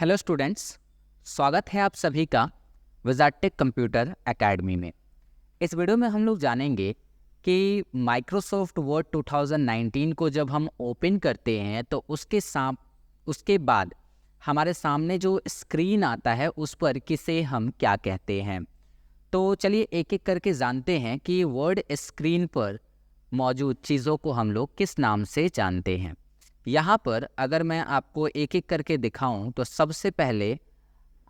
Hello students, स्वागत है आप सभी का विज़ार्टेक कंप्यूटर एकेडमी में। इस वीडियो में हम लोग जानेंगे कि माइक्रोसॉफ्ट वर्ड 2019 को जब हम ओपन करते हैं तो उसके बाद हमारे सामने जो स्क्रीन आता है उस पर किसे हम क्या कहते हैं। तो चलिए एक एक करके जानते हैं कि वर्ड स्क्रीन पर मौजूद चीज़ों को हम लोग किस नाम से जानते हैं। यहाँ पर अगर मैं आपको एक एक करके दिखाऊं तो सबसे पहले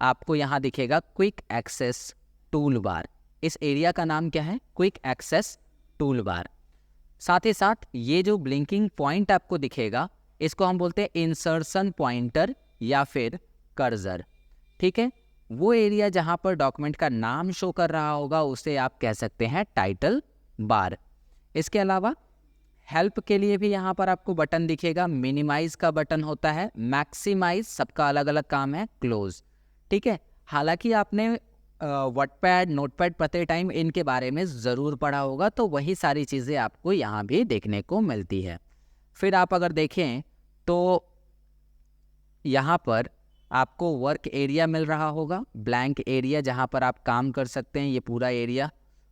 आपको यहाँ दिखेगा क्विक एक्सेस टूल बार। इस एरिया का नाम क्या है? Quick access tool bar. साथ ही साथ ये जो ब्लिंकिंग पॉइंट आपको दिखेगा इसको हम बोलते हैं इंसर्शन पॉइंटर या फिर कर्सर। ठीक है, वो एरिया जहाँ पर डॉक्यूमेंट का नाम शो कर रहा होगा उसे आप कह सकते हैं टाइटल बार। इसके अलावा हेल्प के लिए भी यहाँ पर आपको बटन दिखेगा। मिनिमाइज का बटन होता है, मैक्सिमाइज सबका अलग अलग काम है, क्लोज। ठीक है, हालांकि आपने वर्डपैड नोटपैड पढ़ते टाइम इनके बारे में ज़रूर पढ़ा होगा, तो वही सारी चीज़ें आपको यहाँ भी देखने को मिलती है। फिर आप अगर देखें तो यहाँ पर आपको वर्क एरिया मिल रहा होगा, ब्लैंक एरिया जहाँ पर आप काम कर सकते हैं, ये पूरा एरिया।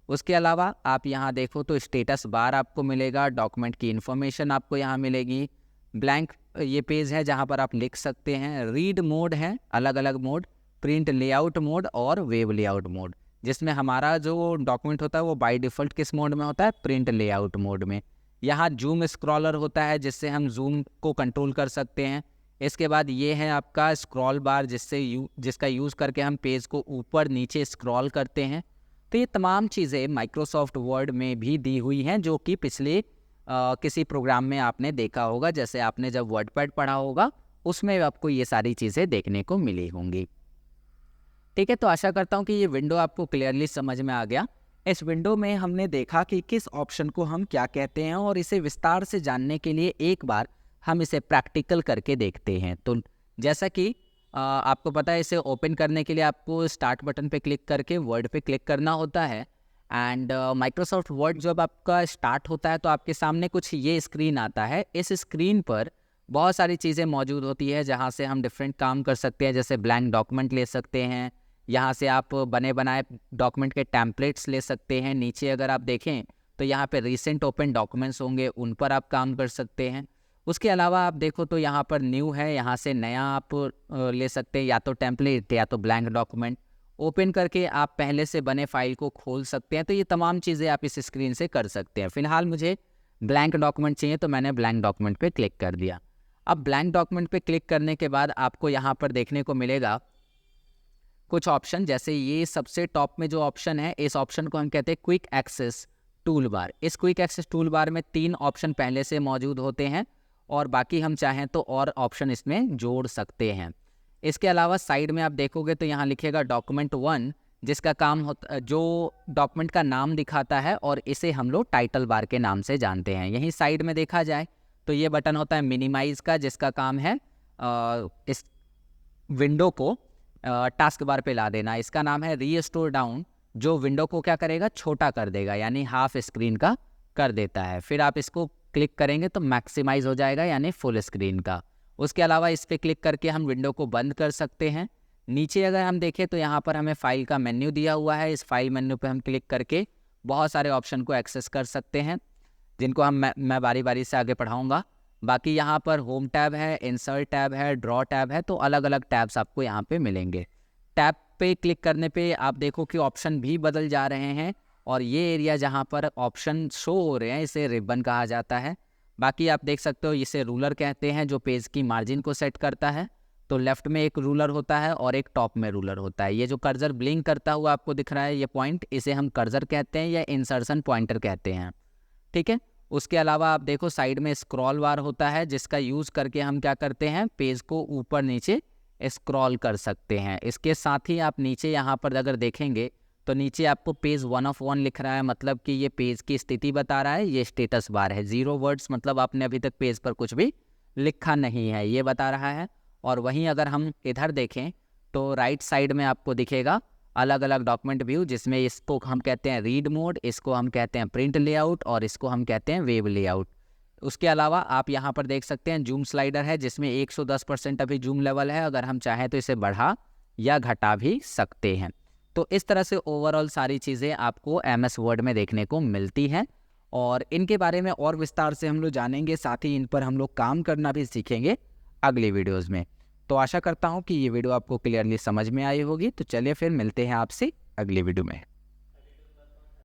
उसके अलावा आप यहाँ देखो तो स्टेटस बार आपको मिलेगा, डॉक्यूमेंट की इन्फॉर्मेशन आपको यहाँ मिलेगी। ब्लैंक ये पेज है जहाँ पर आप लिख सकते हैं। रीड मोड है, अलग अलग मोड, प्रिंट लेआउट मोड और वेब लेआउट मोड, जिसमें हमारा जो डॉक्यूमेंट होता है वो बाय डिफ़ॉल्ट किस मोड में होता है? प्रिंट लेआउट मोड में। यहाँ जूम स्क्रॉलर होता है जिससे हम जूम को कंट्रोल कर सकते हैं। इसके बाद ये है आपका स्क्रॉल बार जिसका यूज़ करके हम पेज को ऊपर नीचे स्क्रॉल करते हैं। तो ये तमाम चीज़ें माइक्रोसॉफ्ट वर्ड में भी दी हुई हैं जो कि पिछले किसी प्रोग्राम में आपने देखा होगा। जैसे आपने जब वर्डपैड पढ़ा होगा उसमें आपको ये सारी चीज़ें देखने को मिली होंगी। ठीक है, तो आशा करता हूँ कि ये विंडो आपको क्लियरली समझ में आ गया। इस विंडो में हमने देखा कि किस ऑप्शन को हम क्या कहते हैं, और इसे विस्तार से जानने के लिए एक बार हम इसे प्रैक्टिकल करके देखते हैं। तो जैसा कि आपको पता है, इसे ओपन करने के लिए आपको स्टार्ट बटन पे क्लिक करके वर्ड पे क्लिक करना होता है। एंड माइक्रोसॉफ्ट वर्ड जब आपका स्टार्ट होता है तो आपके सामने कुछ ये स्क्रीन आता है। इस स्क्रीन पर बहुत सारी चीज़ें मौजूद होती है जहाँ से हम डिफरेंट काम कर सकते हैं। जैसे ब्लैंक डॉक्यूमेंट ले सकते हैं, यहाँ से आप बने बनाए डॉक्यूमेंट के टेम्पलेट्स ले सकते हैं। नीचे अगर आप देखें तो यहाँ पे रिसेंट ओपन डॉक्यूमेंट्स होंगे, उन पर आप काम कर सकते हैं। उसके अलावा आप देखो तो यहाँ पर न्यू है, यहाँ से नया आप ले सकते हैं, या तो टेम्पलेट या तो ब्लैंक डॉक्यूमेंट। ओपन करके आप पहले से बने फाइल को खोल सकते हैं। तो ये तमाम चीज़ें आप इस स्क्रीन से कर सकते हैं। फिलहाल मुझे ब्लैंक डॉक्यूमेंट चाहिए तो मैंने ब्लैंक डॉक्यूमेंट पे क्लिक कर दिया। अब ब्लैंक डॉक्यूमेंट पे क्लिक करने के बाद आपको यहाँ पर देखने को मिलेगा कुछ ऑप्शन। जैसे ये सबसे टॉप में जो ऑप्शन है, इस ऑप्शन को हम कहते हैं क्विक एक्सेस टूल बार। इस क्विक एक्सेस टूल बार में 3 ऑप्शन पहले से मौजूद होते हैं और बाकी हम चाहें तो और ऑप्शन इसमें जोड़ सकते हैं। इसके अलावा साइड में आप देखोगे तो यहाँ लिखेगा डॉक्यूमेंट 1, जिसका काम होता, जो डॉक्यूमेंट का नाम दिखाता है, और इसे हम लोग टाइटल बार के नाम से जानते हैं। यहीं साइड में देखा जाए तो ये बटन होता है मिनिमाइज का, जिसका काम है इस विंडो को टास्क बार पे ला देना। इसका नाम है रीस्टोर डाउन, जो विंडो को क्या करेगा? छोटा कर देगा, यानी हाफ स्क्रीन का कर देता है। फिर आप इसको क्लिक करेंगे तो मैक्सिमाइज हो जाएगा, यानी फुल स्क्रीन का। उसके अलावा इस पर क्लिक करके हम विंडो को बंद कर सकते हैं। नीचे अगर हम देखें तो यहाँ पर हमें फाइल का मेन्यू दिया हुआ है। इस फाइल मेन्यू पे हम क्लिक करके बहुत सारे ऑप्शन को एक्सेस कर सकते हैं, जिनको मैं बारी बारी से आगे पढ़ाऊँगा। बाकी यहाँ पर होम टैब है, इंसर्ट टैब है, ड्रॉ टैब है, तो अलग अलग टैब्स आपको यहाँ पे मिलेंगे। टैब पे क्लिक करने पे आप देखो कि ऑप्शन भी बदल जा रहे हैं, और ये एरिया जहाँ पर ऑप्शन शो हो रहे हैं इसे रिबन कहा जाता है। बाकी आप देख सकते हो इसे रूलर कहते हैं, जो पेज की मार्जिन को सेट करता है। तो लेफ्ट में एक रूलर होता है और एक टॉप में रूलर होता है। ये जो कर्सर ब्लिंक करता हुआ आपको दिख रहा है, ये पॉइंट, इसे हम कर्सर कहते हैं या इंसर्शन पॉइंटर कहते हैं। ठीक है, उसके अलावा आप देखो साइड में स्क्रॉल बार होता है, जिसका यूज़ करके हम क्या करते हैं? पेज को ऊपर नीचे स्क्रॉल कर सकते हैं। इसके साथ ही आप नीचे यहाँ पर अगर देखेंगे तो नीचे आपको पेज 1 of 1 लिख रहा है, मतलब कि ये पेज की स्थिति बता रहा है। ये स्टेटस बार है, 0 वर्ड्स, मतलब आपने अभी तक पेज पर कुछ भी लिखा नहीं है, ये बता रहा है। और वहीं अगर हम इधर देखें तो राइट साइड में आपको दिखेगा अलग अलग डॉक्यूमेंट व्यू, जिसमें इसको हम कहते हैं रीड मोड, इसको हम कहते हैं प्रिंट लेआउट, और इसको हम कहते हैं वेब लेआउट। उसके अलावा आप यहाँ पर देख सकते हैं जूम स्लाइडर है जिसमें 110% अभी जूम लेवल है, अगर हम चाहें तो इसे बढ़ा या घटा भी सकते हैं। तो इस तरह से ओवरऑल सारी चीज़ें आपको MS वर्ड में देखने को मिलती हैं और इनके बारे में और विस्तार से हम लोग जानेंगे, साथ ही इन पर हम लोग काम करना भी सीखेंगे अगली वीडियोज़ में। तो आशा करता हूँ कि ये वीडियो आपको क्लियरली समझ में आई होगी। तो चलिए फिर मिलते हैं आपसे अगली वीडियो में।